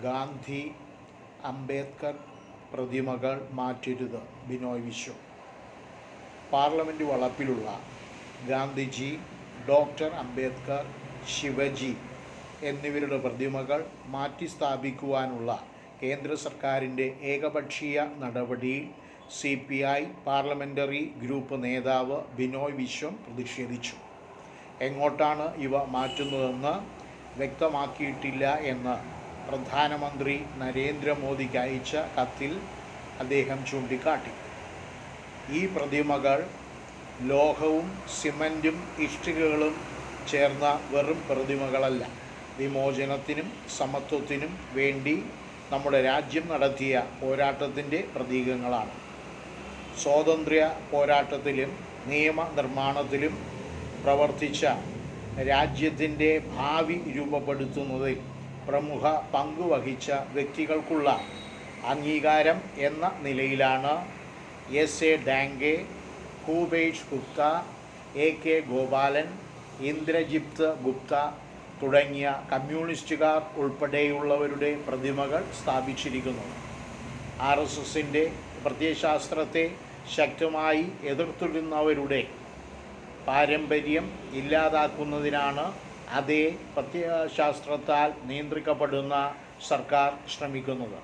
ഗാന്ധി അംബേദ്കർ പ്രതിമകൾ മാറ്റരുത് Binoy Viswam. Parliament വളപ്പിലുള്ള Gandhiji, doctor Ambedkar, Shivaji എന്നിവരുടെ പ്രതിമകൾ മാറ്റി സ്ഥാപിക്കുവാനുള്ള കേന്ദ്ര സർക്കാരിൻ്റെ ഏകപക്ഷീയ നടപടിയിൽ CPI പാർലമെൻ്ററി ഗ്രൂപ്പ് നേതാവ് ബിനോയ് വിശ്വം പ്രതിഷേധിച്ചു. എങ്ങോട്ടാണ് ഇവ മാറ്റുന്നതെന്ന് വ്യക്തമാക്കിയിട്ടില്ല എന്ന് പ്രധാനമന്ത്രി നരേന്ദ്രമോദിക്ക് അയച്ച കത്തിൽ അദ്ദേഹം ചൂണ്ടിക്കാട്ടി. ഈ പ്രതിമകൾ ലോഹവും സിമൻറ്റും ഇഷ്ടികകളും ചേർന്ന വെറും പ്രതിമകളല്ല. വിമോചനത്തിനും സമത്വത്തിനും വേണ്ടി നമ്മുടെ രാജ്യം നടത്തിയ പോരാട്ടത്തിൻ്റെ പ്രതീകങ്ങളാണ്. സ്വാതന്ത്ര്യ പോരാട്ടത്തിലും നിയമനിർമ്മാണത്തിലും പ്രവർത്തിച്ച രാജ്യത്തിൻ്റെ ഭാവി രൂപപ്പെടുത്തുന്നതിൽ പ്രമുഖ പങ്ക് വഹിച്ച വ്യക്തികൾക്കുള്ള അംഗീകാരം എന്ന നിലയിലാണ് S.A. ഡാംഗെ, ഭൂപേഷ് ഗുപ്ത, A.K. ഗോപാലൻ, ഇന്ദ്രജിത്ത് ഗുപ്ത തുടങ്ങിയ കമ്മ്യൂണിസ്റ്റുകാർ ഉൾപ്പെടെയുള്ളവരുടെ പ്രതിമകൾ സ്ഥാപിച്ചിരിക്കുന്നു. RSSൻ്റെ പ്രത്യയശാസ്ത്രത്തെ ശക്തമായി എതിർത്തിരുന്നവരുടെ പാരമ്പര്യം ഇല്ലാതാക്കുന്നതിനാണ് അതേ പ്രത്യയശാസ്ത്രത്താൽ നിയന്ത്രിക്കപ്പെടുന്ന സർക്കാർ ശ്രമിക്കുന്നത്.